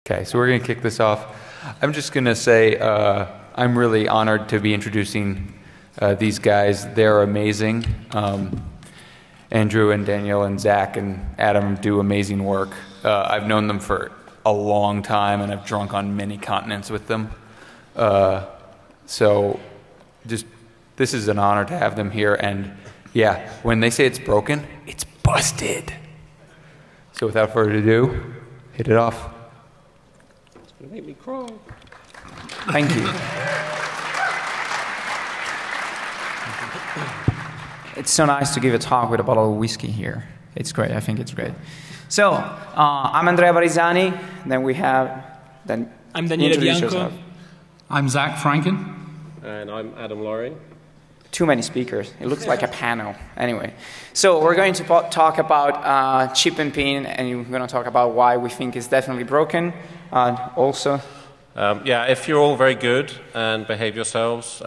Okay, so we're going to kick this off. I'm just going to say I'm really honored to be introducing these guys. They're amazing. Andrew and Daniele and Zach and Adam do amazing work. I've known them for a long time, and I've drunk on many continents with them. So just this is an honor to have them here. And yeah, when they say it's broken, it's busted. So without further ado, hit it off. It's going to make me cry. Thank you. It's so nice to give a talk with a bottle of whiskey here. It's great. I think it's great. So, I'm Andrea Barisani. Then we have... I'm Daniele Bianco. Yourself. I'm Zach Franken. And I'm Adam Laurie. Too many speakers. It looks like a panel. Anyway, so we're going to talk about chip and pin, and we're going to talk about why we think it's definitely broken. Also... yeah, if you're all very good and behave yourselves,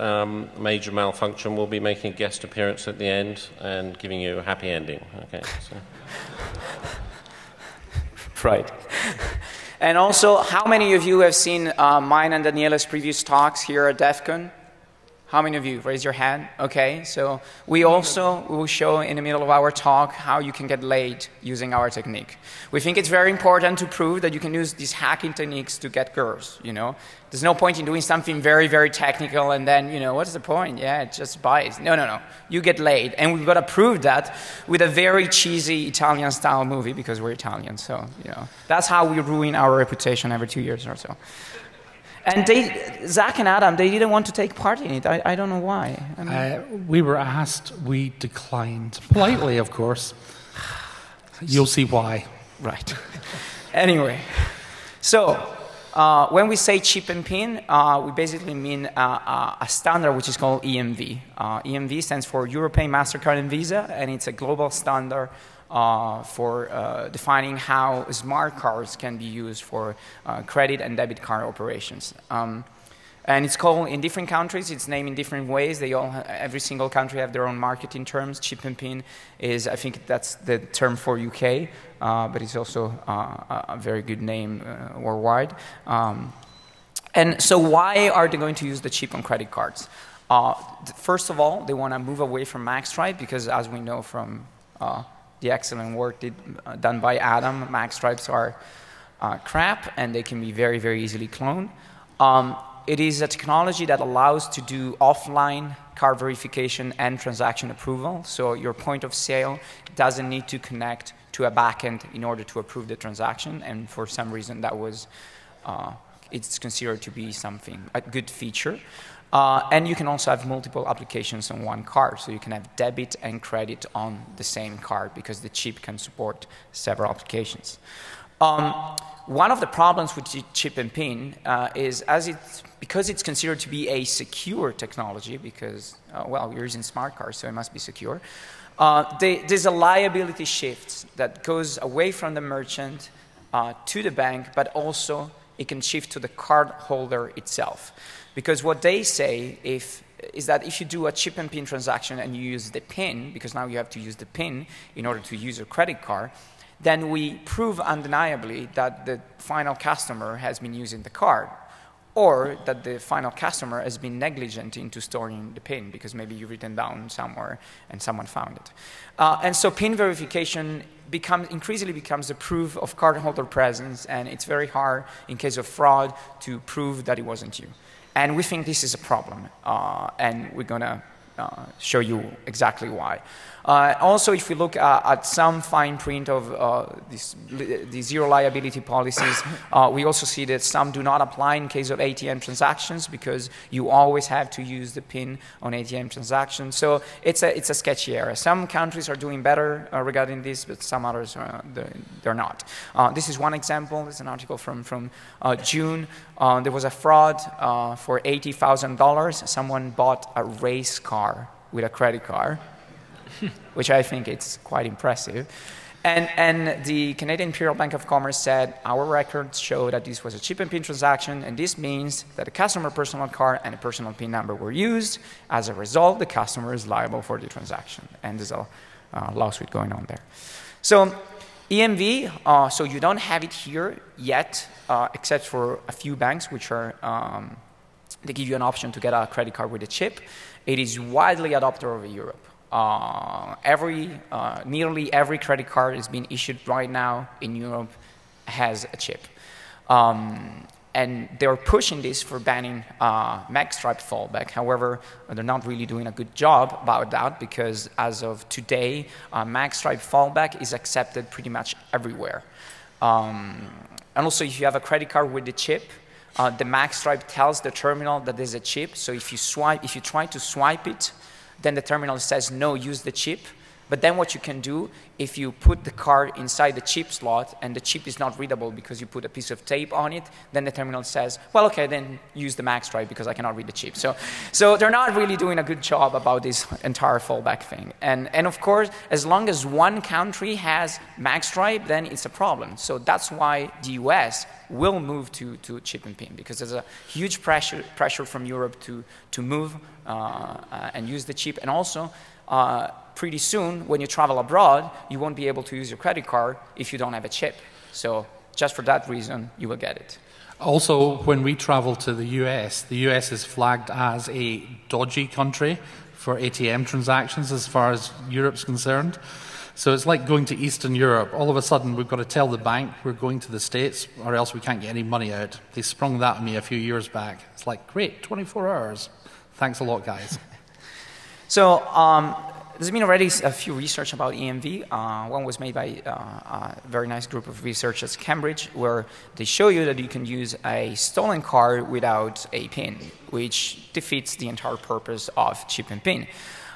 major malfunction will be making a guest appearance at the end and giving you a happy ending. Okay. So. Right. And also, how many of you have seen mine and Daniele's previous talks here at DEFCON? How many of you? Raise your hand. Okay, so we also will show in the middle of our talk how you can get laid using our technique. We think it's very important to prove that you can use these hacking techniques to get girls, you know. There's no point in doing something very, very technical and then, you know, what's the point? Yeah, it just buys. No, no, no. You get laid. And we've got to prove that with a very cheesy Italian-style movie because we're Italian. So, you know, that's how we ruin our reputation every 2 years or so. And Zach and Adam, they didn't want to take part in it. I don't know why. I mean, We were asked, we declined. Politely, of course. You'll see why. Right. Anyway, so when we say chip and pin, we basically mean a standard which is called EMV. EMV stands for European, MasterCard, and Visa, and it's a global standard for defining how smart cards can be used for credit and debit card operations. And it's called, in different countries, it's named in different ways. They all, every single country have their own marketing terms. Chip and pin is, I think that's the term for UK, but it's also a very good name worldwide. And so why are they going to use the chip on credit cards? First of all, they want to move away from magstripe because, as we know from the excellent work done by Adam, magstripes are crap, and they can be very, very easily cloned. It is a technology that allows to do offline card verification and transaction approval. So your point of sale doesn't need to connect to a backend in order to approve the transaction. And for some reason, that was it's considered to be a good feature. And you can also have multiple applications on one card. So you can have debit and credit on the same card because the chip can support several applications. One of the problems with chip and pin is because it's considered to be a secure technology because, well, we're using smart cards, so it must be secure. There's a liability shift that goes away from the merchant to the bank, but also it can shift to the card holder itself. Because what they say is that if you do a chip and pin transaction and you use the PIN, because now you have to use the PIN in order to use your credit card, then we prove undeniably that the final customer has been using the card, or that the final customer has been negligent into storing the PIN because maybe you've written down somewhere and someone found it. And so PIN verification increasingly becomes a proof of cardholder presence, and it's very hard in case of fraud to prove that it wasn't you. And we think this is a problem, and we're going to show you exactly why. Also, if we look at some fine print of the zero liability policies, we also see that some do not apply in case of ATM transactions because you always have to use the PIN on ATM transactions. So it's a sketchy area. Some countries are doing better regarding this, but some others they're not. This is one example. It's an article from June. There was a fraud for $80,000. Someone bought a race car with a credit card, which I think it's quite impressive. And the Canadian Imperial Bank of Commerce said, our records show that this was a chip and PIN transaction, and this means that a customer personal card and a personal PIN number were used. As a result, the customer is liable for the transaction. And there's a lawsuit going on there. So EMV, so you don't have it here yet, except for a few banks which are, they give you an option to get a credit card with a chip. It is widely adopted over Europe. Nearly every credit card is being issued right now in Europe has a chip. And they're pushing this for banning magstripe fallback. However, they're not really doing a good job about that because as of today, magstripe fallback is accepted pretty much everywhere. And also, if you have a credit card with the chip, the magstripe tells the terminal that there's a chip. So if you try to swipe it, then the terminal says, no, use the chip. But then what you can do, if you put the card inside the chip slot and the chip is not readable because you put a piece of tape on it, then the terminal says, well, okay, then use the magstripe because I cannot read the chip. So they're not really doing a good job about this entire fallback thing. And of course, as long as one country has magstripe, then it's a problem. So that's why the US will move to chip and pin because there's a huge pressure from Europe to move and use the chip. And also, pretty soon, when you travel abroad, you won't be able to use your credit card if you don't have a chip. So just for that reason, you will get it. Also, when we travel to the US is flagged as a dodgy country for ATM transactions as far as Europe's concerned. So it's like going to Eastern Europe. All of a sudden, we've got to tell the bank we're going to the States or else we can't get any money out. They sprung that on me a few years back. It's like, great, 24 hours. Thanks a lot, guys. So there's been already a few research about EMV. One was made by a very nice group of researchers at Cambridge, where they show you that you can use a stolen card without a PIN, which defeats the entire purpose of chip and PIN.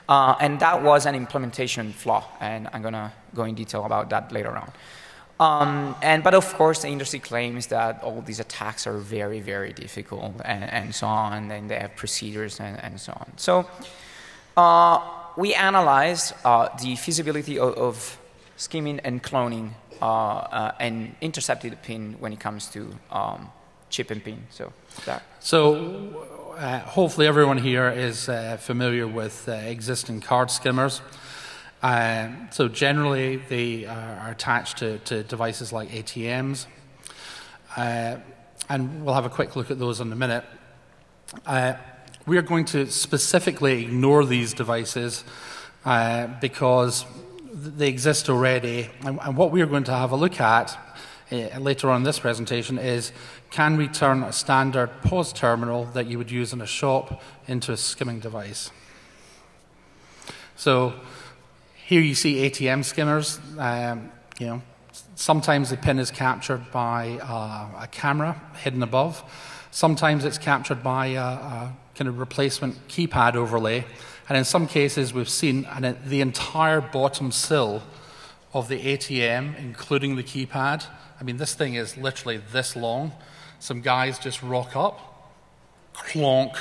And that was an implementation flaw, and I'm going to go in detail about that later on. But of course, the industry claims that all these attacks are very, very difficult and so on, and they have procedures and so on. So we analyzed the feasibility of skimming and cloning and intercepted the PIN when it comes to chip and PIN. So hopefully everyone here is familiar with existing card skimmers. So generally they are attached to devices like ATMs. And we'll have a quick look at those in a minute. We are going to specifically ignore these devices because they exist already. And what we are going to have a look at later on in this presentation is, can we turn a standard POS terminal that you would use in a shop into a skimming device? So here you see ATM skimmers. Sometimes the PIN is captured by a camera hidden above. Sometimes it's captured by a kind of replacement keypad overlay. And in some cases, we've seen the entire bottom sill of the ATM, including the keypad. I mean, this thing is literally this long. Some guys just rock up, clonk.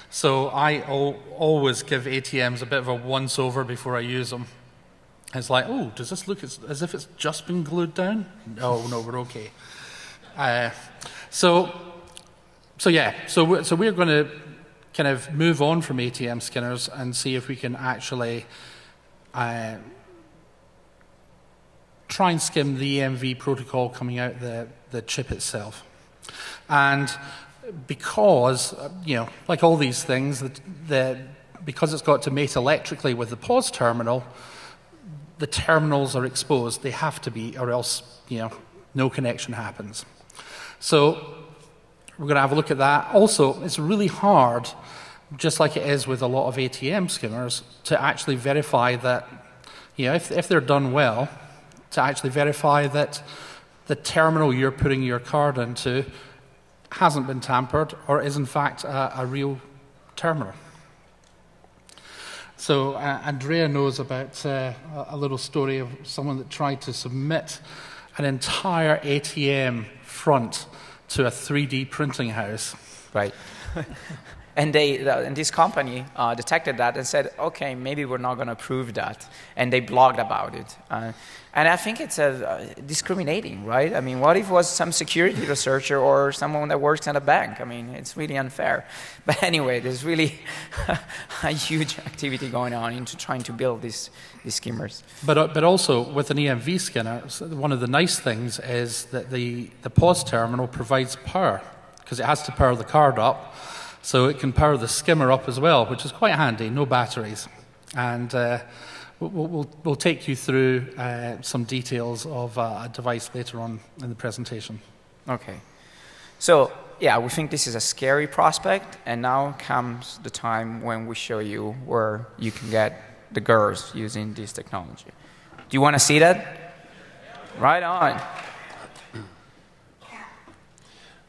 So I always give ATMs a bit of a once-over before I use them. It's like, oh, does this look as if it's just been glued down? No, we're okay. So we're going to kind of move on from ATM skimmers and see if we can actually try and skim the EMV protocol coming out the chip itself. And because, like all these things, because it's got to mate electrically with the POS terminal, the terminals are exposed. They have to be, or else, no connection happens. So we're going to have a look at that. Also, it's really hard, just like it is with a lot of ATM skimmers, to actually verify that, if they're done well, to actually verify that the terminal you're putting your card into hasn't been tampered or is in fact a real terminal. So Andrea knows about a little story of someone that tried to submit an entire ATM front to a 3D printing house. Right. And this company detected that and said, okay, maybe we're not going to approve that. And they blogged about it. And I think it's discriminating, right? I mean, what if it was some security researcher or someone that works at a bank? I mean, it's really unfair. But anyway, there's really a huge activity going on into trying to build these skimmers. But also, with an EMV scanner, one of the nice things is that the POS terminal provides power, because it has to power the card up. So it can power the skimmer up as well, which is quite handy, no batteries. And we'll take you through some details of a device later on in the presentation. Okay. So, yeah, we think this is a scary prospect, and now comes the time when we show you where you can get the girls using this technology. Do you want to see that? Right on.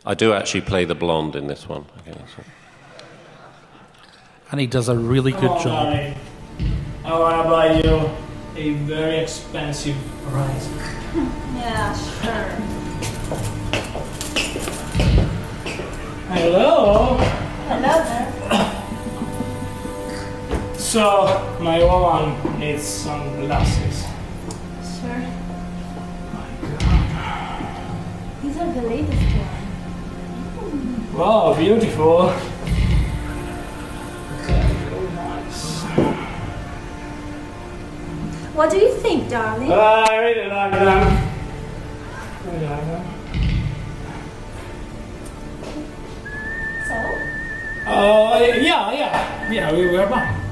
I do actually play the blonde in this one. Okay, so. And he does a really good job. Darling. I want to buy you a very expensive prize. Yeah, sure. Hello. Hello there. So, my woman needs some glasses. Sure. My God. These are the latest ones. Wow, beautiful. Very nice. What do you think, darling? I really like them. Really like them. So? Yeah, we were fine.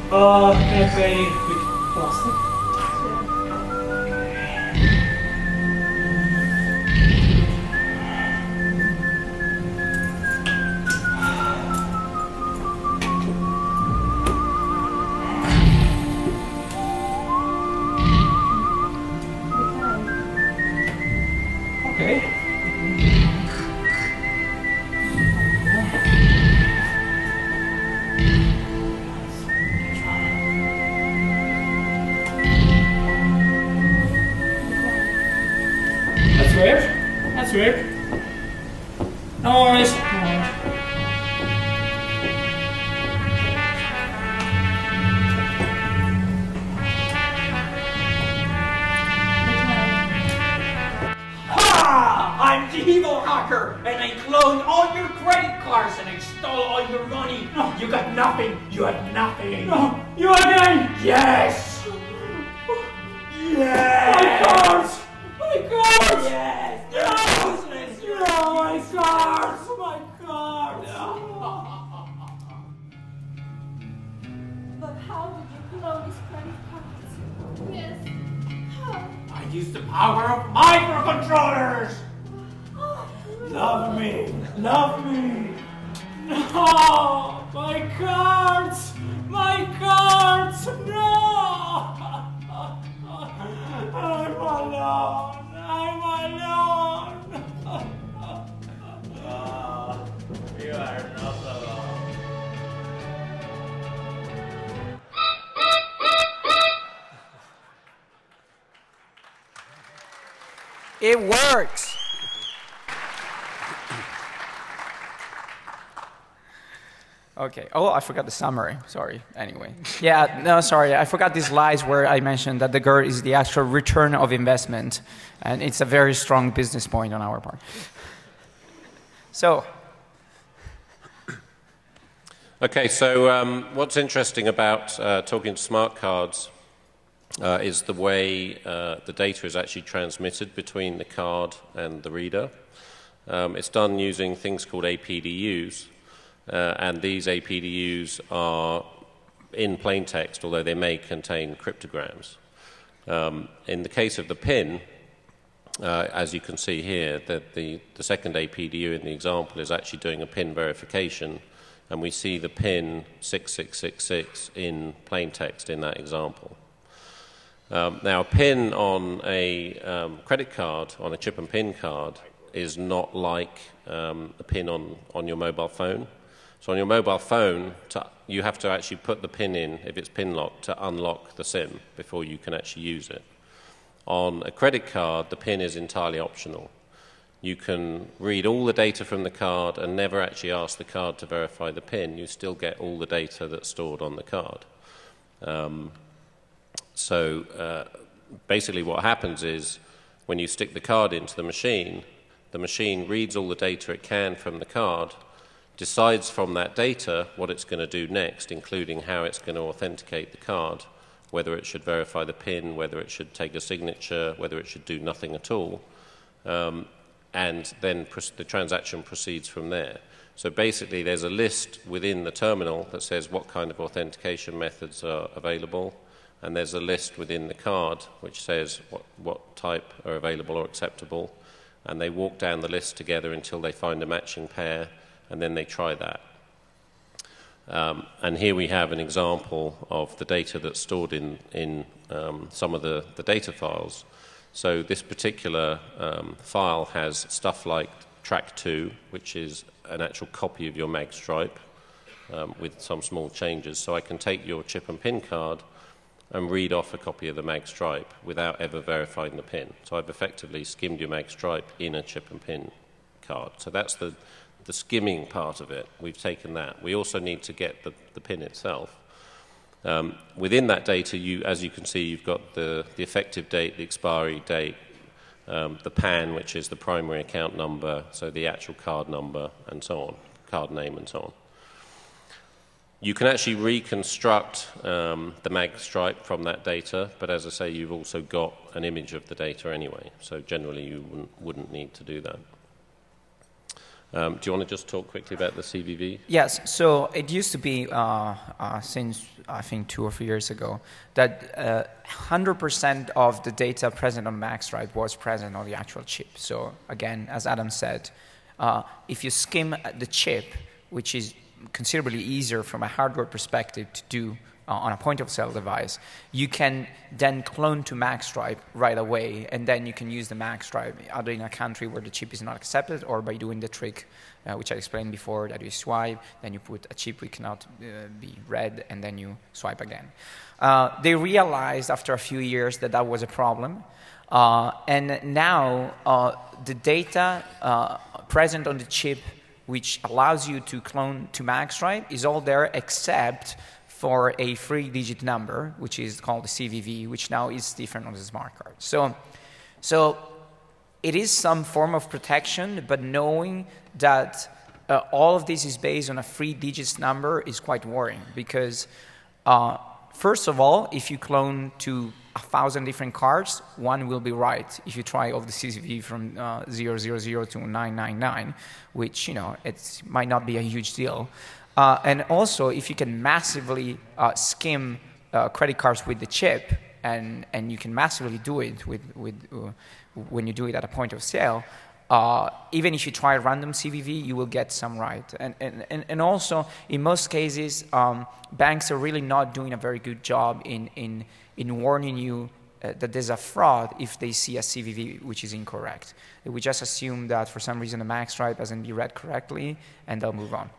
Can I pay with plastic? Okay. That's weird. That's weird. No worries. No worries. I'm the evil hacker, and I cloned all your credit cards and I stole all your money. No. You got nothing. You had nothing. No, you again! Yes. Yes. My cards! My cards! Yes. No! Yes. No, my cards! My cards! But how did you clone these credit cards? Yes. How? I used the power of microcontrollers. Love me! Love me! No! My cards! My cards! No! I'm alone! I'm alone! You are not alone. It works. Okay. Oh, I forgot the summary. Sorry. Anyway. Yeah, no, sorry. I forgot these slides where I mentioned that the GER is the actual return of investment. And it's a very strong business point on our part. So. Okay, so what's interesting about talking to smart cards is the way the data is actually transmitted between the card and the reader. It's done using things called APDUs. And these APDUs are in plain text, although they may contain cryptograms. In the case of the PIN, as you can see here, that the second APDU in the example is actually doing a PIN verification, and we see the PIN 6666 in plain text in that example. Now, a PIN on a credit card, on a chip and PIN card, is not like a PIN on your mobile phone. So on your mobile phone, you have to actually put the PIN in, if it's PIN locked, to unlock the SIM before you can actually use it. On a credit card, the PIN is entirely optional. You can read all the data from the card and never actually ask the card to verify the PIN. You still get all the data that's stored on the card. Basically what happens is when you stick the card into the machine reads all the data it can from the card, decides from that data what it's going to do next, including how it's going to authenticate the card, whether it should verify the PIN, whether it should take a signature, whether it should do nothing at all. And then the transaction proceeds from there. So basically there's a list within the terminal that says what kind of authentication methods are available, and there's a list within the card which says what type are available or acceptable, and they walk down the list together until they find a matching pair, and then they try that. And here we have an example of the data that's stored in some of the data files. So this particular file has stuff like track 2, which is an actual copy of your mag stripe with some small changes. So I can take your chip and PIN card and read off a copy of the mag stripe without ever verifying the PIN. So I've effectively skimmed your mag stripe in a chip and PIN card. So that's the skimming part of it. We've taken that. We also need to get the PIN itself. Within that data, as you can see, you've got the effective date, the expiry date, the PAN, which is the primary account number, so the actual card number, and so on, card name, and so on. You can actually reconstruct the mag stripe from that data, but as I say, you've also got an image of the data anyway, so generally you wouldn't need to do that. Do you want to just talk quickly about the CVV? Yes, so it used to be, since I think 2 or 3 years ago, that 100% of the data present on magstripe was present on the actual chip. So again, as Adam said, if you skim the chip, which is considerably easier from a hardware perspective to do on a point-of-sale device, you can then clone to magstripe right away, and then you can use the magstripe either in a country where the chip is not accepted, or by doing the trick, which I explained before, that you swipe, then you put a chip which cannot be read, and then you swipe again. They realized after a few years that that was a problem, and now the data present on the chip which allows you to clone to magstripe is all there except for a 3-digit number, which is called the CVV, which now is different on the smart card. So it is some form of protection, but knowing that all of this is based on a 3-digit number is quite worrying, because first of all, if you clone to 1,000 different cards, one will be right if you try all the CVV from 000 to 999, which, you know, it might not be a huge deal. And also, if you can massively skim credit cards with the chip, and you can massively do it when you do it at a point of sale, even if you try random CVV, you will get some right. And also, in most cases, banks are really not doing a very good job in warning you that there's a fraud if they see a CVV which is incorrect. We just assume that for some reason the magstripe hasn't been read correctly, and they'll move on.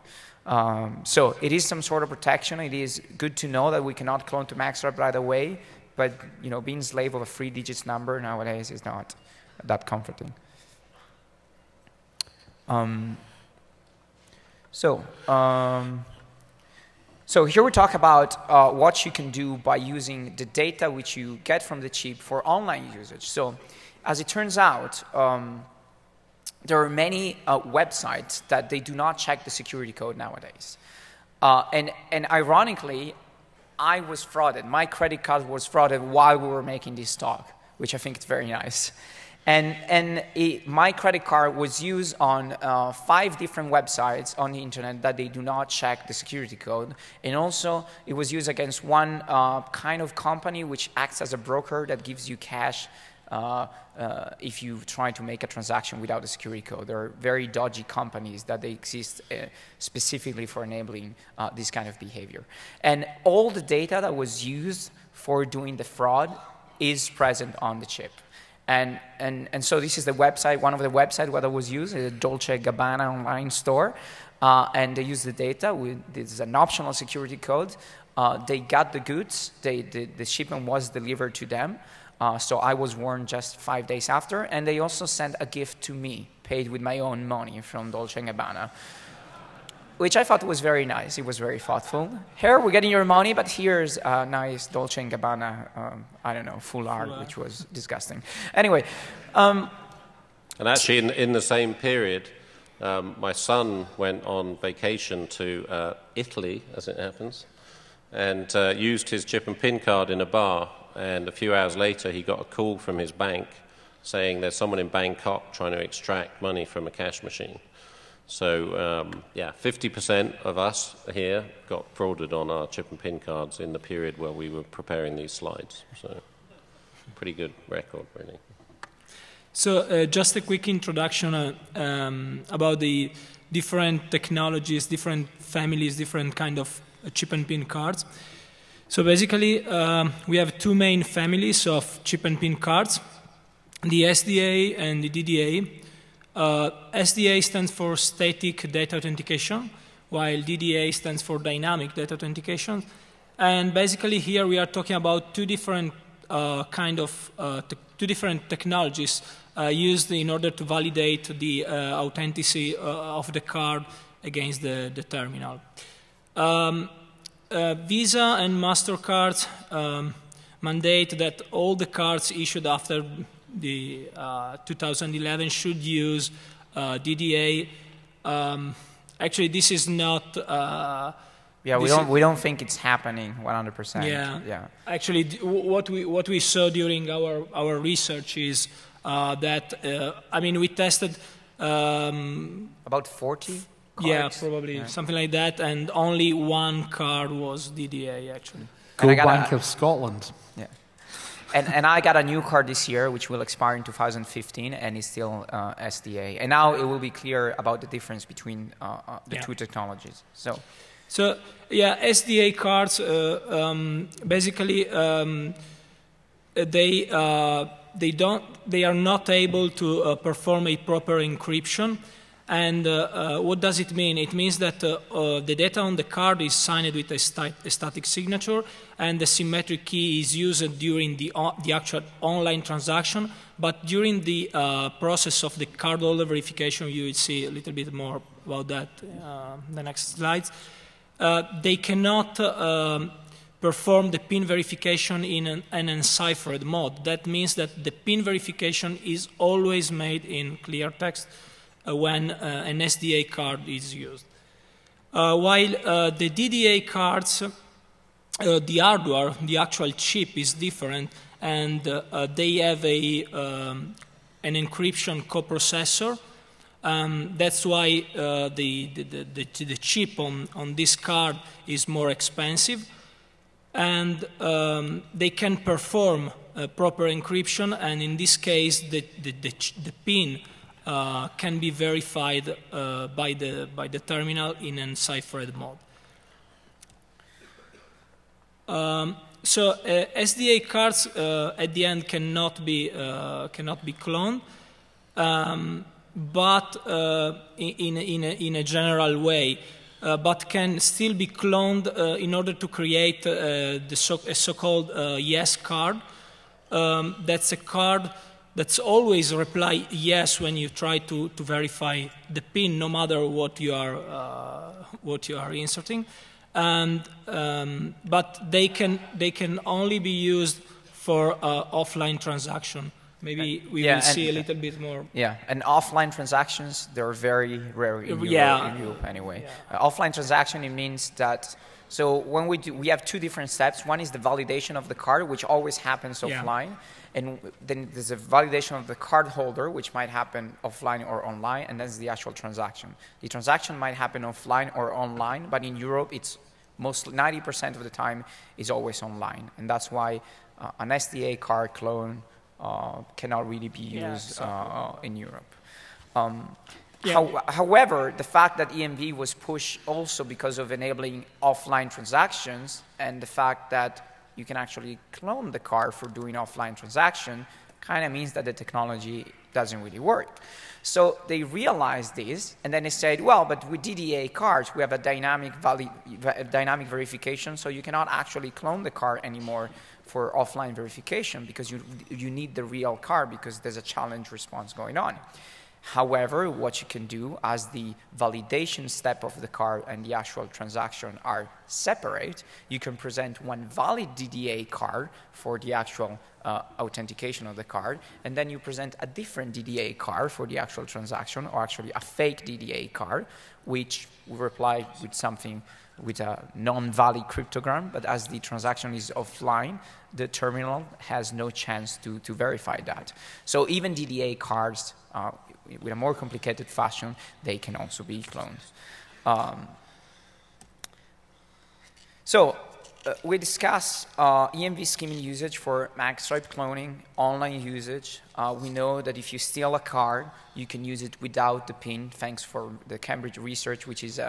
So it is some sort of protection. It is good to know that we cannot clone to magstripe right away, but, you know, being slave of a 3-digit number nowadays is not that comforting. So here we talk about what you can do by using the data which you get from the chip for online usage. So as it turns out, there are many websites that they do not check the security code nowadays. And ironically, I was frauded. My credit card was frauded while we were making this talk, which I think is very nice. And my credit card was used on 5 different websites on the internet that they do not check the security code. And also, it was used against one kind of company which acts as a broker that gives you cash if you try to make a transaction without the security code. There are very dodgy companies that they exist specifically for enabling this kind of behavior. And all the data that was used for doing the fraud is present on the chip. And so this is the website, one of the websites where that was used, the Dolce & Gabbana online store. And they use the data. This is an optional security code. They got the goods. The shipment was delivered to them. So I was warned just 5 days after. And they also sent a gift to me, paid with my own money from Dolce & Gabbana, which I thought was very nice. It was very thoughtful. Here, we're getting your money, but here's a nice Dolce & Gabbana, I don't know, foulard, which was disgusting. Anyway. And actually, in the same period, my son went on vacation to Italy, as it happens, and used his chip and PIN card in a bar. And a few hours later, he got a call from his bank saying there's someone in Bangkok trying to extract money from a cash machine. So, yeah, 50% of us here got frauded on our chip and PIN cards in the period where we were preparing these slides. So, pretty good record, really. So, just a quick introduction about the different technologies, different families, different kind of chip and PIN cards. So basically, we have two main families of chip and PIN cards, the SDA and the DDA. SDA stands for static data authentication, while DDA stands for dynamic data authentication. And basically here we are talking about two different two different technologies used in order to validate the authenticity of the card against the terminal. Visa and MasterCard mandate that all the cards issued after the 2011 should use DDA. Actually, this is not. Yeah, we don't think it's happening 100%. Yeah. Actually, what we saw during our research is that I mean we tested about 40. Cards? Yeah, probably something like that, and only one card was DDA actually. Bank of Scotland. Yeah, and I got a new card this year, which will expire in 2015, and it's still SDA. And now it will be clear about the difference between the two technologies. So yeah, SDA cards basically they are not able to perform a proper encryption. And what does it mean? It means that the data on the card is signed with a static signature, and the symmetric key is used during the actual online transaction. But during the process of the cardholder verification, you will see a little bit more about that in the next slides. They cannot perform the PIN verification in an enciphered mode. That means that the PIN verification is always made in clear text when an SDA card is used. While the DDA cards, the hardware, the actual chip is different, and they have an encryption coprocessor. That's why the chip on this card is more expensive, and they can perform proper encryption, and in this case the PIN can be verified by the terminal in an enciphered mode. So SDA cards at the end cannot be cloned, but in a general way, but can still be cloned in order to create a so-called yes card. That's a card that's always reply yes when you try to verify the PIN, no matter what you are inserting, and but they can only be used for offline transaction. Maybe we will see a little bit more. Yeah, and offline transactions, they're very rare in Europe anyway. Yeah. Offline transaction, it means that, so when we have two different steps. One is the validation of the card, which always happens offline. And then there's a validation of the card holder, which might happen offline or online, and that's the actual transaction. The transaction might happen offline or online, but in Europe, it's mostly 90% of the time is always online. And that's why an SDA card clone cannot really be used in Europe. However, the fact that EMV was pushed also because of enabling offline transactions, and the fact that you can actually clone the card for doing offline transaction, kind of means that the technology doesn't really work. So they realized this, and then they said, well, but with DDA cards, we have a dynamic verification, so you cannot actually clone the card anymore for offline verification because you need the real card because there's a challenge response going on. However, what you can do as the validation step of the card and the actual transaction are separate, you can present one valid DDA card for the actual authentication of the card, and then you present a different DDA card for the actual transaction, or actually a fake DDA card, which we reply with something with a non-valid cryptogram, but as the transaction is offline, the terminal has no chance to verify that. So even DDA cards, with a more complicated fashion, they can also be cloned. We discuss EMV skimming usage for magstripe cloning, online usage. We know that if you steal a card, you can use it without the PIN, thanks for the Cambridge research, which is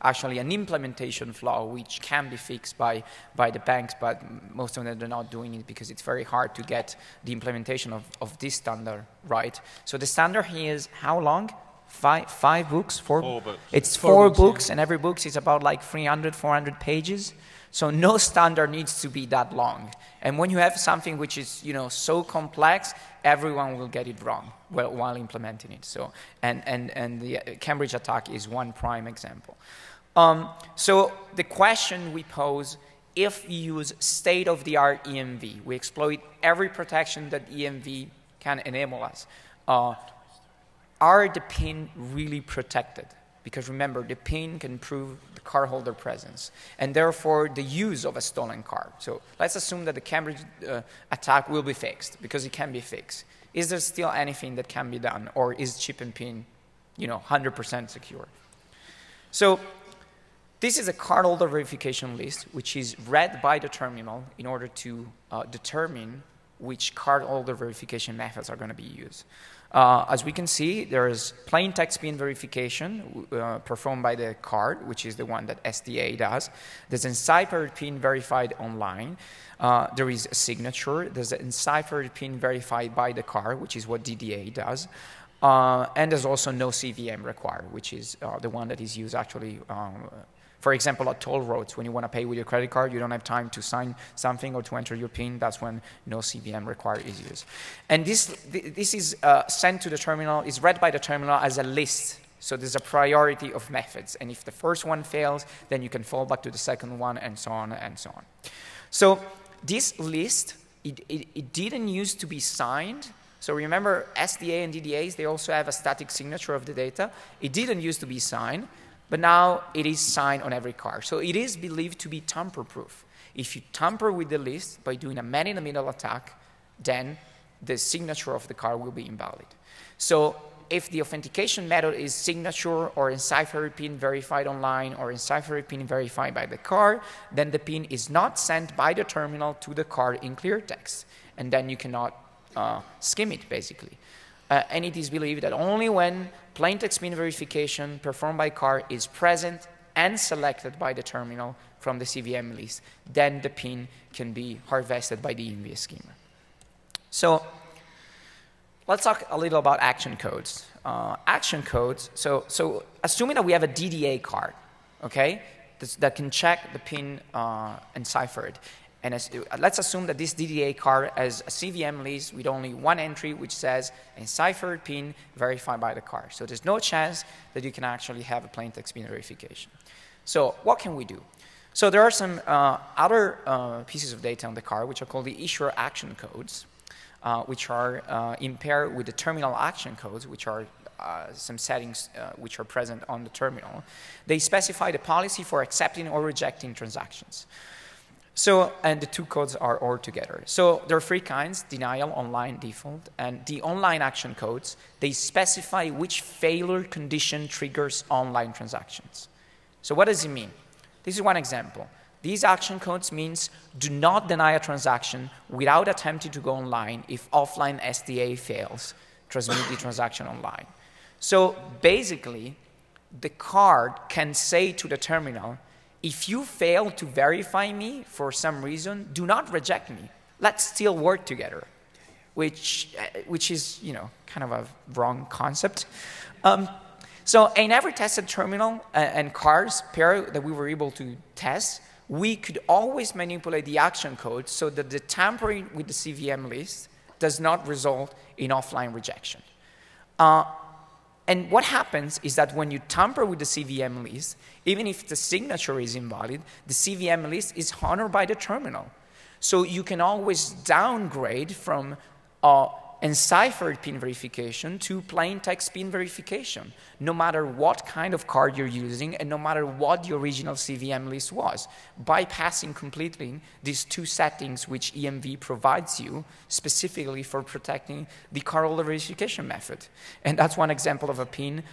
actually an implementation flaw which can be fixed by the banks, but most of them are not doing it because it's very hard to get the implementation of this standard right. So the standard here is how long? Five books? Four books. It's four books, yeah. And every book is about like 300, 400 pages. So no standard needs to be that long. And when you have something which is, you know, so complex, everyone will get it wrong while implementing it. So, and the Cambridge attack is one prime example. So the question we pose, if you use state-of-the-art EMV, we exploit every protection that EMV can enable us. Are the PIN really protected? Because remember, the PIN can prove the cardholder presence, and therefore the use of a stolen card. So let's assume that the Cambridge attack will be fixed, because it can be fixed. Is there still anything that can be done, or is chip and PIN, you know, 100% secure? So this is a cardholder verification list, which is read by the terminal in order to determine which cardholder verification methods are going to be used. As we can see, there is plain text PIN verification performed by the card, which is the one that SDA does. There's enciphered PIN verified online. There is a signature. There's an enciphered PIN verified by the card, which is what DDA does. And there's also no CVM required, which is the one that is used actually for example, at toll roads, when you want to pay with your credit card, you don't have time to sign something or to enter your PIN. That's when no CVM required is used. And this is sent to the terminal, is read by the terminal as a list. So there's a priority of methods. And if the first one fails, then you can fall back to the second one, and so on and so on. So this list, it didn't used to be signed. So remember, SDA and DDAs, they also have a static signature of the data. It didn't used to be signed. But now it is signed on every card. So it is believed to be tamper-proof. If you tamper with the list by doing a man-in-the-middle attack, then the signature of the card will be invalid. So if the authentication method is signature or enciphered PIN verified online or enciphered PIN verified by the card, then the PIN is not sent by the terminal to the card in clear text. And then you cannot skim it, basically. And it is believed that only when plain text PIN verification performed by card is present and selected by the terminal from the CVM list, then the PIN can be harvested by the EMV schemer. So let's talk a little about action codes. Action codes, so assuming that we have a DDA card, okay, that can check the PIN enciphered. And let's assume that this DDA card has a CVM list with only one entry which says enciphered PIN verified by the card. So there's no chance that you can actually have a plain text PIN verification. So what can we do? So there are some other pieces of data on the card which are called the issuer action codes, which are in pair with the terminal action codes, which are some settings which are present on the terminal. They specify the policy for accepting or rejecting transactions. So, and the two codes are all together. So there are three kinds: denial, online, default. And the online action codes, they specify which failure condition triggers online transactions. So what does it mean? This is one example. These action codes means do not deny a transaction without attempting to go online if offline SDA fails, transmit the transaction online. So basically, the card can say to the terminal, if you fail to verify me for some reason, do not reject me. Let's still work together. which is, kind of a wrong concept. So in every tested terminal and cards pair that we were able to test, we could always manipulate the action code so that the tampering with the CVM list does not result in offline rejection. And what happens is that when you tamper with the CVM list, even if the signature is invalid, the CVM list is honored by the terminal. So you can always downgrade from enciphered pin verification to plain text pin verification, no matter what kind of card you're using and no matter what the original CVM list was, bypassing completely these two settings which EMV provides you specifically for protecting the cardholder verification method. And that's one example of a pin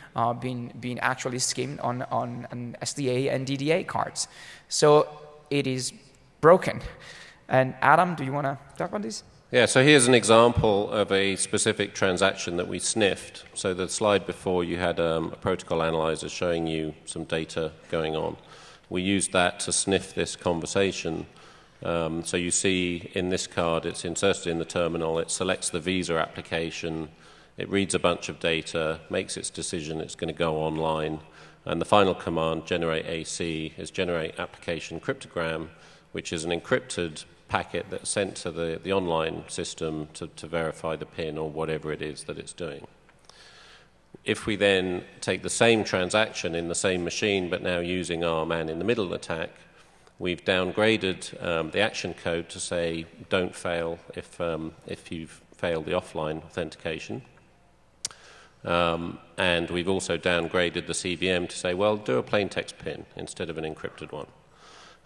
being actually skimmed on SDA and DDA cards. So it is broken. And Adam, do you want to talk about this? Yeah, so here's an example of a specific transaction that we sniffed. So the slide before, you had a protocol analyzer showing you some data going on. We used that to sniff this conversation. So you see in this card, it's inserted in the terminal, it selects the Visa application, it reads a bunch of data, makes its decision, it's going to go online, and the final command, generate AC, is generate application cryptogram, which is an encrypted packet that's sent to the online system to verify the PIN or whatever it is that it's doing. If we then take the same transaction in the same machine but now using our man-in-the-middle attack, we've downgraded the action code to say don't fail if you've failed the offline authentication. And we've also downgraded the CVM to say, well, do a plain text PIN instead of an encrypted one.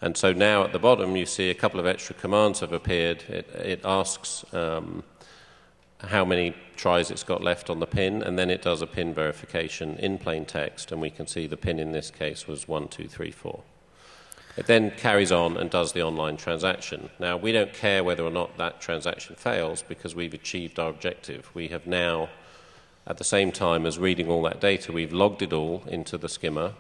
And so now at the bottom, you see a couple of extra commands have appeared. It asks how many tries it's got left on the PIN, and then it does a PIN verification in plain text, and we can see the PIN in this case was 1234. It then carries on and does the online transaction. Now, we don't care whether or not that transaction fails because we've achieved our objective. We have now, at the same time as reading all that data, we've logged it all into the skimmer.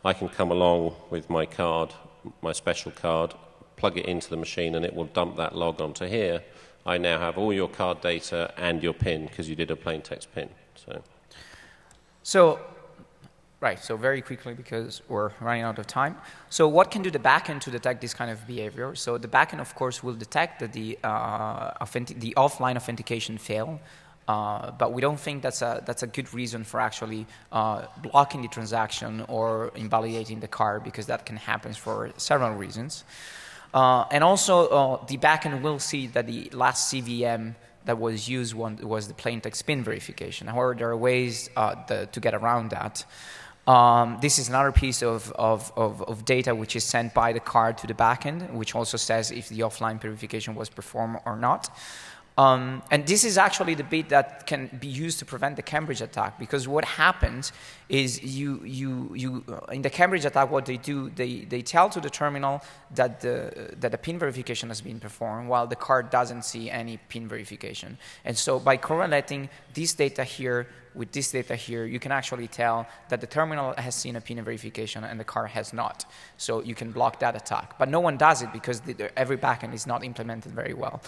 I can come along with my card, my special card, plug it into the machine, and it will dump that log onto here. I now have all your card data and your PIN because you did a plain text PIN. So very quickly because we're running out of time. So what can do the backend to detect this kind of behavior? So the backend, of course, will detect that the offline authentication failed. But we don't think that's a good reason for actually blocking the transaction or invalidating the card because that can happen for several reasons. And also the backend will see that the last CVM that was used was the plain text PIN verification. However, there are ways to get around that. This is another piece of data which is sent by the card to the backend, which also says if the offline verification was performed or not. And this is actually the bit that can be used to prevent the Cambridge attack, because what happens is in the Cambridge attack, what they do, they tell to the terminal that the PIN verification has been performed while the card doesn't see any PIN verification. And so by correlating this data here with this data here, you can actually tell that the terminal has seen a PIN verification and the card has not. So you can block that attack. But no one does it because every backend is not implemented very well.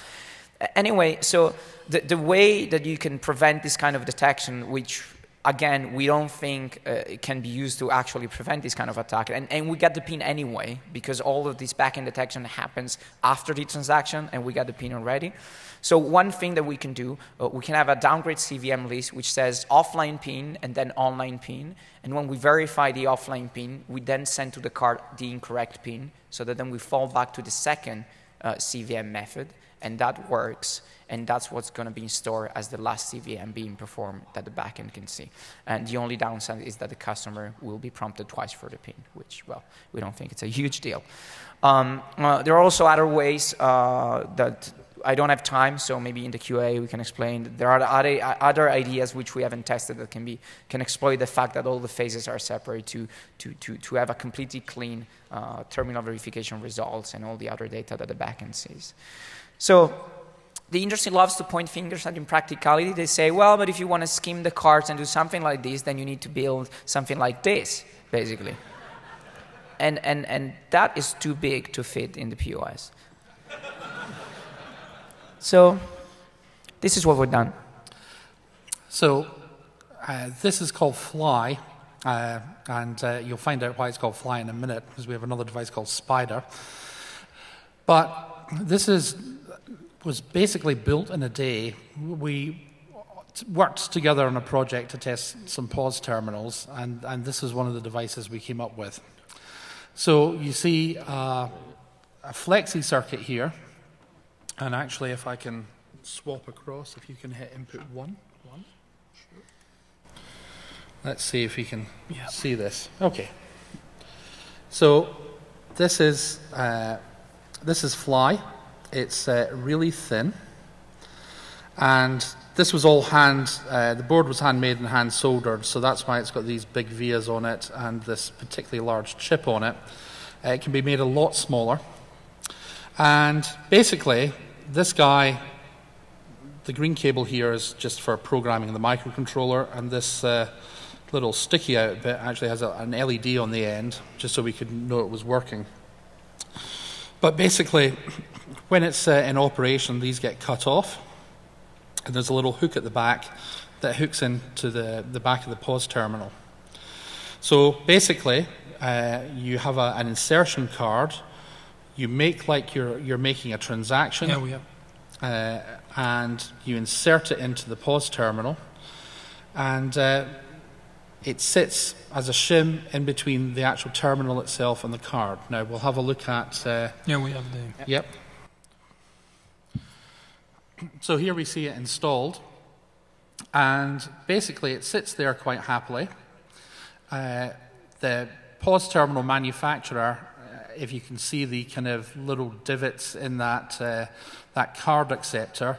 Anyway, so the way that you can prevent this kind of detection, which again we don't think can be used to actually prevent this kind of attack, and we get the PIN anyway because all of this backend detection happens after the transaction and we got the PIN already. So one thing that we can do, we can have a downgrade CVM list which says offline PIN and then online PIN, and when we verify the offline PIN, we then send to the card the incorrect PIN, so that then we fall back to the second CVM method. And that works, and that's what's going to be stored as the last CVM being performed that the backend can see. And the only downside is that the customer will be prompted twice for the PIN, which, well, we don't think it's a huge deal. There are also other ways that I don't have time, so maybe in the QA we can explain. There are other ideas which we haven't tested that can exploit the fact that all the phases are separate to have a completely clean terminal verification results and all the other data that the backend sees. So the industry loves to point fingers at impracticality. They say, well, but if you want to skim the cards and do something like this, then you need to build something like this, basically. And that is too big to fit in the POS. So this is what we've done. So this is called Fly, and you'll find out why it's called Fly in a minute, because we have another device called Spider. But this was basically built in a day. We worked together on a project to test some POS terminals, and this is one of the devices we came up with. So you see a flexi circuit here, and actually if I can swap across, if you can hit input 1. Sure. Let's see if we can see this. Okay. So this is Fly. It's really thin, and this was all the board was handmade and hand soldered, so that's why it's got these big vias on it and this particularly large chip on it. It can be made a lot smaller. And basically, this guy, the green cable here is just for programming the microcontroller, and this little sticky out bit actually has an LED on the end, just so we could know it was working. But basically, when it's in operation, these get cut off. And there's a little hook at the back that hooks into the back of the POS terminal. So basically, you have an insertion card. You make like you're making a transaction. Yeah, we have. And you insert it into the POS terminal. And it sits as a shim in between the actual terminal itself and the card. Now, we'll have a look at... yeah, we have the... Yep. So here we see it installed, and basically it sits there quite happily. The POS terminal manufacturer, if you can see the kind of little divots in that card acceptor,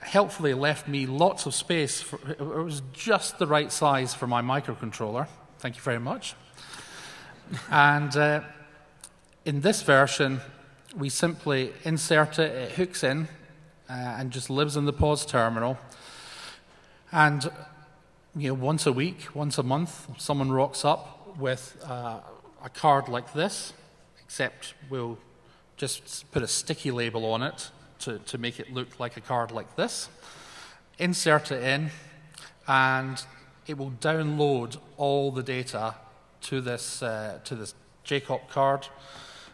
helpfully left me lots of space. It was just the right size for my microcontroller. Thank you very much. And in this version, we simply insert it, it hooks in, and just lives in the POS terminal. And once a week, once a month, someone rocks up with a card like this, except we'll just put a sticky label on it to make it look like a card like this, insert it in, and it will download all the data to this JCOP card,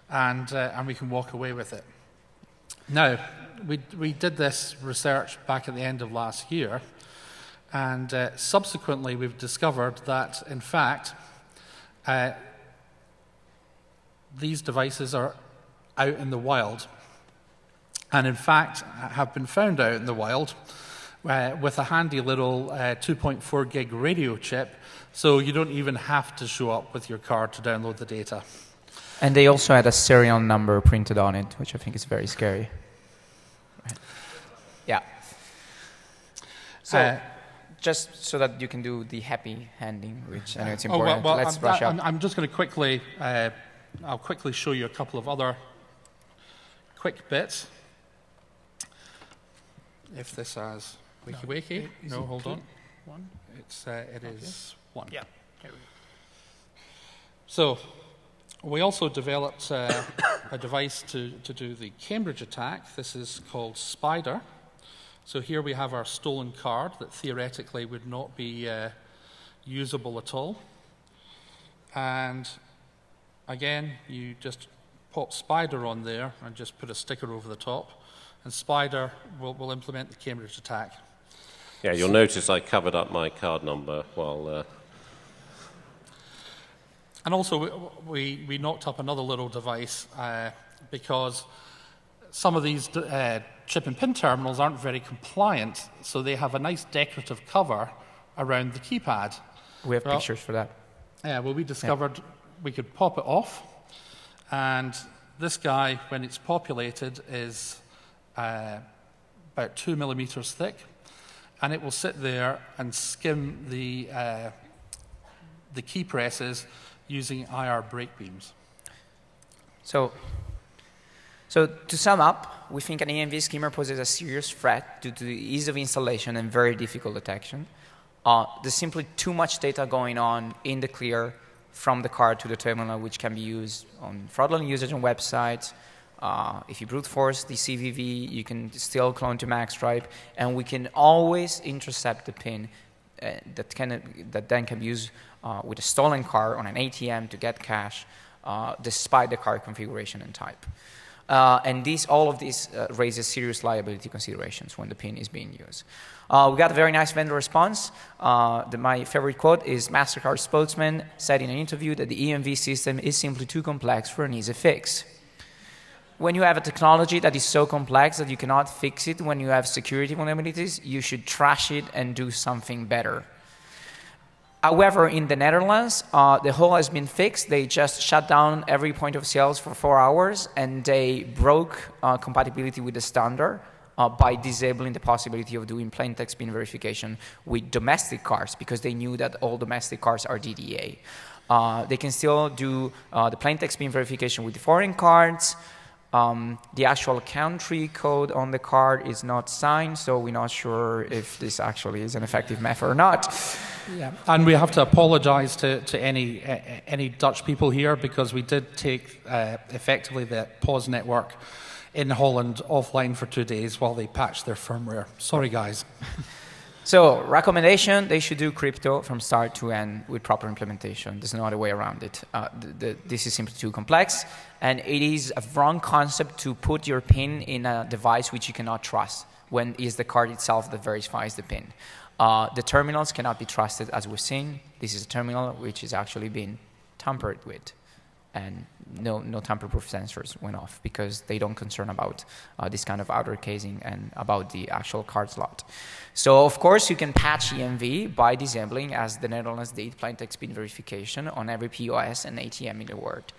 and we can walk away with it. Now, we did this research back at the end of last year, and subsequently we've discovered that, in fact, these devices are out in the wild, and in fact have been found out in the wild with a handy little 2.4 gig radio chip, so you don't even have to show up with your card to download the data. And they also had a serial number printed on it, which I think is very scary. Yeah. So, just so that you can do the happy handing, which I know it's important. Well, Let's brush up. I'm just going to quickly, I'll quickly show you a couple of other quick bits. If this has wiki. No, hold on. One? It is one. Yeah. Here we go. So, we also developed a device to do the Cambridge attack. This is called Spider. So here we have our stolen card that theoretically would not be usable at all. And again, you just pop Spider on there and just put a sticker over the top, and Spider will implement the Cambridge attack. Yeah, you'll notice I covered up my card number while... And also, we knocked up another little device because some of these chip and pin terminals aren't very compliant, so they have a nice decorative cover around the keypad. We have pictures for that. Yeah, well, we discovered we could pop it off, and this guy, when it's populated, is about 2 millimeters thick, and it will sit there and skim the key presses using IR brake beams. So to sum up, we think an EMV skimmer poses a serious threat due to the ease of installation and very difficult detection. There's simply too much data going on in the clear from the card to the terminal, which can be used on fraudulent usage on websites, If you brute force the CVV, you can still clone to magstripe, and we can always intercept the pin that then can be used with a stolen card on an ATM to get cash, despite the card configuration and type. And all of this raises serious liability considerations when the pin is being used. We got a very nice vendor response. My favorite quote is MasterCard spokesman said in an interview that the EMV system is simply too complex for an easy fix. When you have a technology that is so complex that you cannot fix it when you have security vulnerabilities, you should trash it and do something better. However, in the Netherlands, the hole has been fixed. They just shut down every point of sales for 4 hours, and they broke compatibility with the standard by disabling the possibility of doing plain text pin verification with domestic cars, because they knew that all domestic cars are DDA. They can still do the plain text pin verification with the foreign cards. The actual country code on the card is not signed, so we're not sure if this actually is an effective method or not. Yeah, and we have to apologise to any Dutch people here, because we did take effectively the POS network in Holland offline for 2 days while they patched their firmware. Sorry, guys. So, recommendation, they should do crypto from start to end with proper implementation. There's no other way around it. This is simply too complex, and it is a wrong concept to put your PIN in a device which you cannot trust, when it is the card itself that verifies the PIN. The terminals cannot be trusted, as we've seen. This is a terminal which is actually being tampered with, and no tamper-proof sensors went off because they don't concern about this kind of outer casing and about the actual card slot. So, of course, you can patch EMV by disabling, as the Netherlands did, plain text pin verification on every POS and ATM in the world.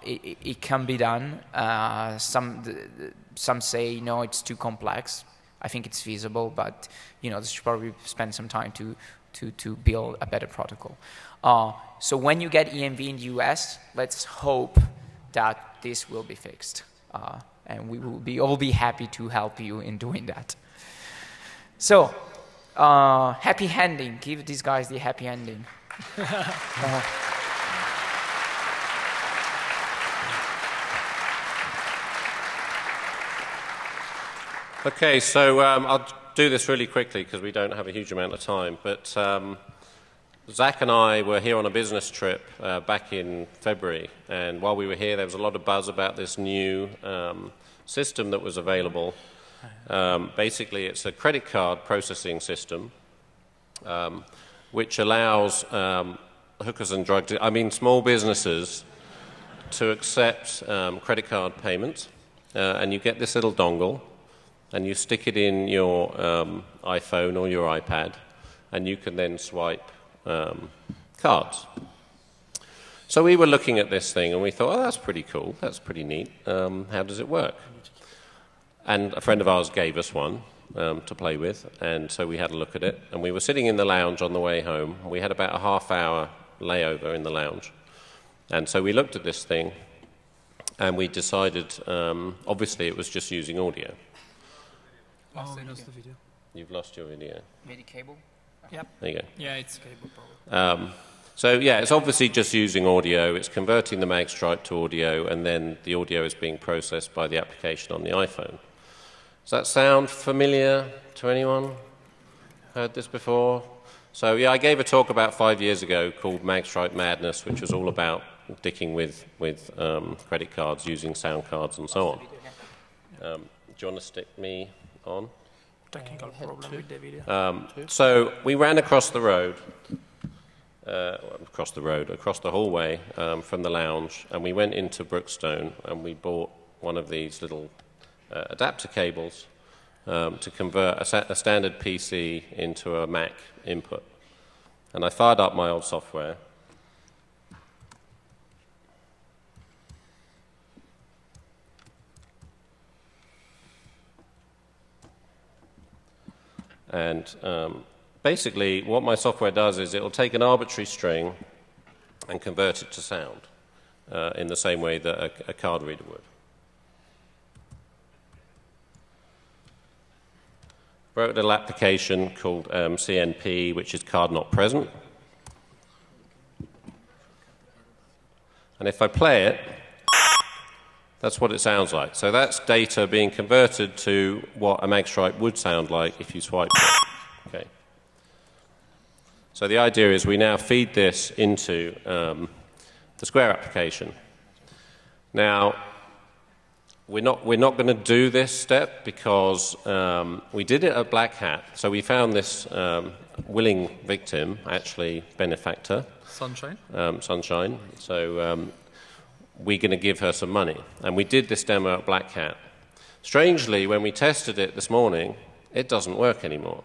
It can be done. Some say, no, it's too complex. I think it's feasible, but they should probably spend some time to build a better protocol. So when you get EMV in the US, let's hope that this will be fixed. And we will all be happy to help you in doing that. So, happy ending. Give these guys the happy ending. Okay, so I'll do this really quickly because we don't have a huge amount of time. But Zach and I were here on a business trip back in February, and while we were here, there was a lot of buzz about this new system that was available. Basically, it's a credit card processing system, which allows hookers and small businesses to accept credit card payments, and you get this little dongle, and you stick it in your iPhone or your iPad, and you can then swipe cards. So we were looking at this thing, and we thought, oh, that's pretty cool, that's pretty neat. How does it work? And a friend of ours gave us one to play with, and so we had a look at it. And we were sitting in the lounge on the way home. We had about a half-hour layover in the lounge. And so we looked at this thing, and we decided, obviously, it was just using audio. Oh, I lost the video. You've lost your video. MIDI cable? Yep. There you go. Yeah, it's cable probably. So yeah, it's obviously just using audio. It's converting the magstripe to audio, and then the audio is being processed by the application on the iPhone. Does that sound familiar to anyone? Heard this before? So yeah, I gave a talk about 5 years ago called Magstripe Madness, which was all about dicking with credit cards, using sound cards and so on. Do you want to stick me on? Technical problem with the video. So we ran across the road, across the hallway from the lounge, and we went into Brookstone, and we bought one of these little adapter cables to convert a standard PC into a Mac input. And I fired up my old software. And basically, what my software does is it will take an arbitrary string and convert it to sound in the same way that a card reader would. Wrote a little application called CNP, which is card not present. And if I play it, That's what it sounds like. So that's data being converted to what a magstripe would sound like if you swipe it. Okay. So the idea is we now feed this into the Square application. Now, we're not going to do this step because we did it at Black Hat. So we found this willing victim, actually benefactor. Sunshine. Sunshine. So we're going to give her some money. And we did this demo at Black Hat. Strangely, when we tested it this morning, it doesn't work anymore.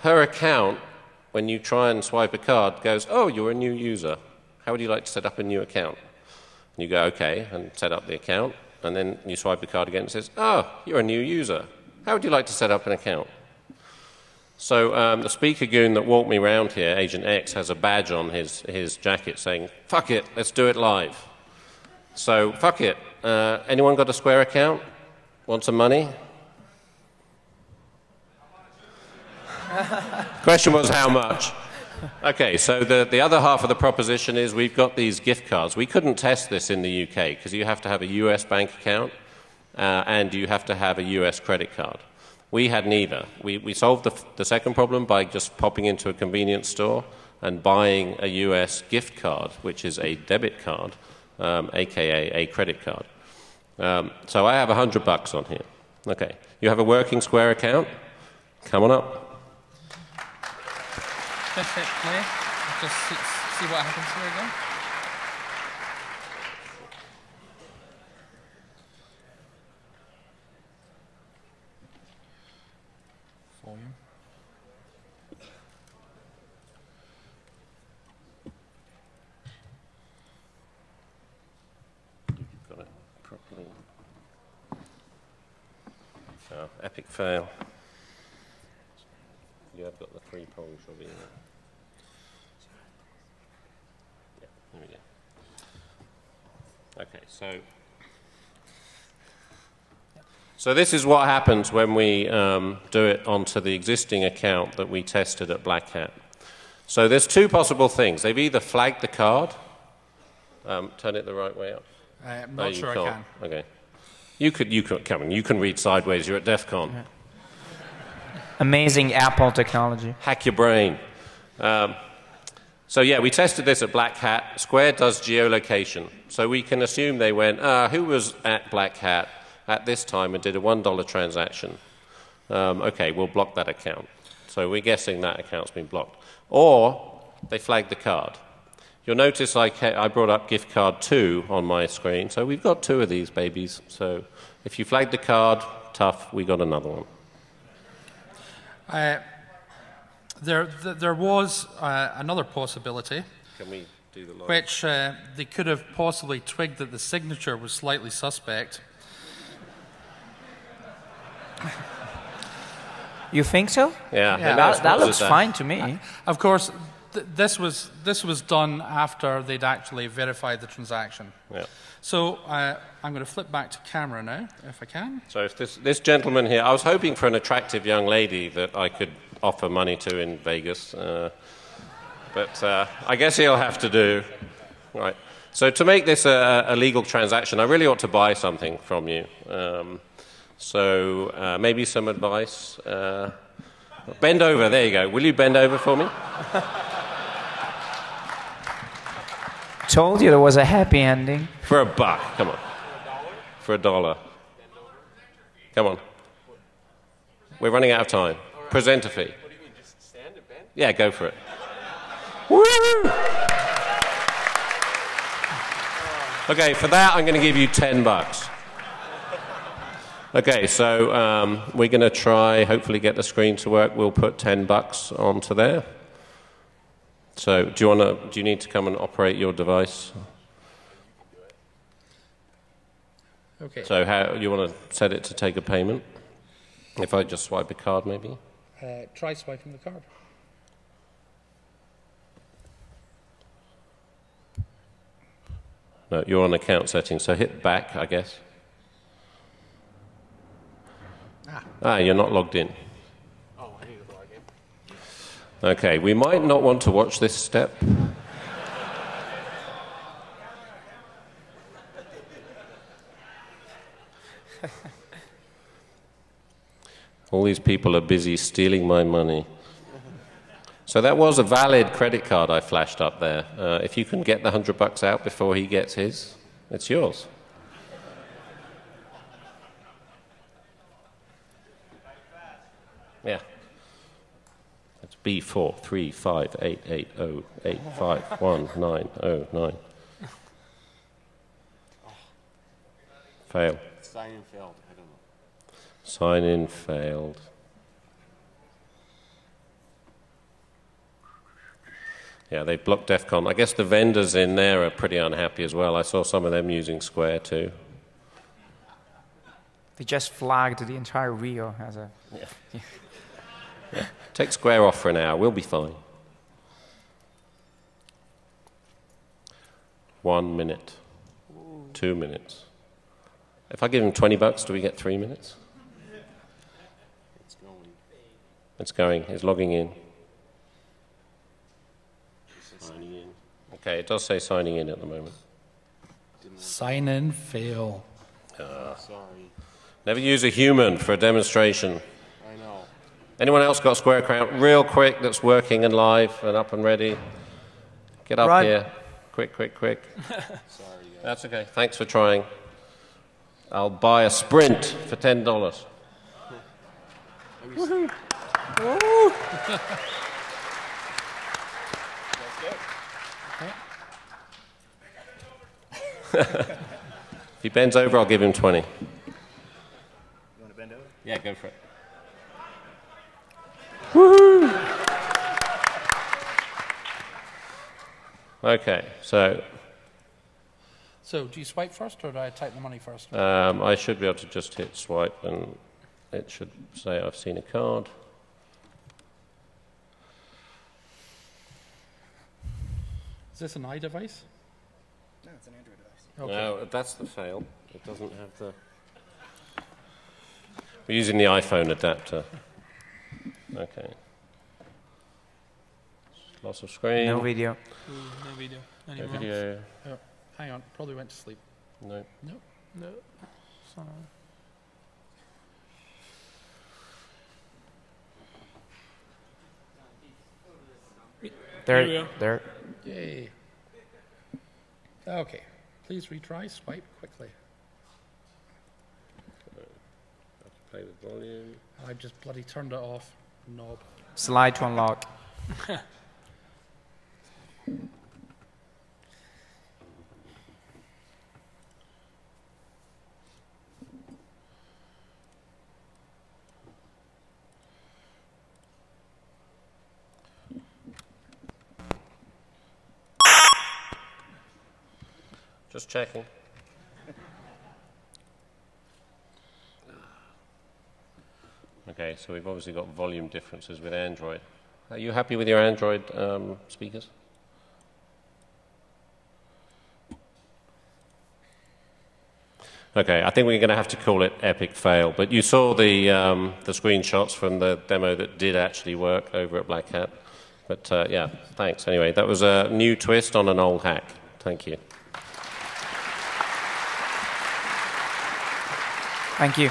Her account, when you try and swipe a card, goes, oh, you're a new user. How would you like to set up a new account? And you go, okay, and set up the account. And then you swipe the card again and it says, oh, you're a new user. How would you like to set up an account? So the speaker goon that walked me around here, Agent X, has a badge on his jacket saying, fuck it, let's do it live. So, fuck it. Anyone got a Square account? Want some money? Question was how much? Okay, so the other half of the proposition is we've got these gift cards. We couldn't test this in the UK because you have to have a US bank account and you have to have a US credit card. We had neither. We solved the second problem by just popping into a convenience store and buying a US gift card, which is a debit card, aka a credit card. So I have $100 on here. Okay, you have a working Square account? Come on up. Just hit play. Just see what happens here again. Volume. Got it properly. Oh, epic fail. You have got the 3 polls, shall be there. Yeah, there we go. Okay, so this is what happens when we do it onto the existing account that we tested at Black Hat. So there's 2 possible things. They've either flagged the card. Turn it the right way up. I'm not sure I can. Okay. You could come in. You can read sideways. You're at DEFCON. Yeah. Amazing Apple technology. Hack your brain. So yeah, we tested this at Black Hat. Square does geolocation. So we can assume they went, who was at Black Hat at this time and did a $1 transaction? Okay, we'll block that account. So we're guessing that account's been blocked. Or they flagged the card. You'll notice I brought up gift card 2 on my screen. So we've got 2 of these babies. So if you flagged the card, tough, we got another one. There was another possibility. Can we do the log? Which they could have possibly twigged that the signature was slightly suspect. You think so? Yeah, that looks fine to me. Of course, this was done after they'd actually verified the transaction. Yeah. So I'm going to flip back to camera now, if I can. So if this gentleman here, I was hoping for an attractive young lady that I could offer money to in Vegas, but I guess he'll have to do. Right. So to make this a legal transaction, I really ought to buy something from you. So maybe some advice. Bend over. There you go. Will you bend over for me? Told you there was a happy ending. For $1. Come on. For $1. Come on. We're running out of time. Presenter fee. What do you mean, just stand and bend? Yeah, go for it. Woo! Okay, for that I'm going to give you $10. Okay, so we're going to try, hopefully get the screen to work. We'll put $10 onto there. So do you need to come and operate your device? Okay. So how you want to set it to take a payment? If I just swipe a card, maybe? Try swiping the card. No, you're on account settings, so hit back, I guess. You're not logged in. Oh, I need to log in. Okay, we might not want to watch this step. All these people are busy stealing my money. So that was a valid credit card I flashed up there. If you can get the $100 out before he gets his, it's yours. Yeah. That's B4358808519009. Fail. Sign in failed. I don't know. Sign in failed. Yeah, they blocked DEFCON. I guess the vendors in there are pretty unhappy as well. I saw some of them using Square too. They just flagged the entire Rio as a... Yeah. Yeah. Take Square off for an hour. We'll be fine. 1 minute. 2 minutes. If I give him $20, do we get 3 minutes? It's going. It's going. It's logging in. Signing in. Okay, it does say signing in at the moment. Sign in, fail. Sorry. Never use a human for a demonstration. I know. Anyone else got a Square account real quick that's working and live and up and ready? Get up here. Quick, quick, quick. Sorry, guys. That's okay. Thanks for trying. I'll buy a Sprint for $10. Woohoo! If he bends over, I'll give him 20. You want to bend over? Yeah, go for it. Woohoo! Okay, so So do you swipe first, or do I type the money first? I should be able to just hit swipe, and it should say I've seen a card. Is this an iDevice? No, it's an Android device. Okay. No, that's the fail. It doesn't have the... We're using the iPhone adapter. Okay. Loss of screen. No video. No video No anymore. video. Oh, hang on, probably went to sleep. No. Nope. No. Sorry. Here we There, go. there. Yay. Okay, please retry, swipe quickly. Have to play with volume. I just bloody turned it off, knob. Slide to unlock. Just checking. Okay, so we've obviously got volume differences with Android. Are you happy with your Android speakers? Okay, I think we're going to have to call it epic fail. But you saw the screenshots from the demo that did actually work over at Black Hat. But yeah, thanks. Anyway, that was a new twist on an old hack. Thank you. Thank you.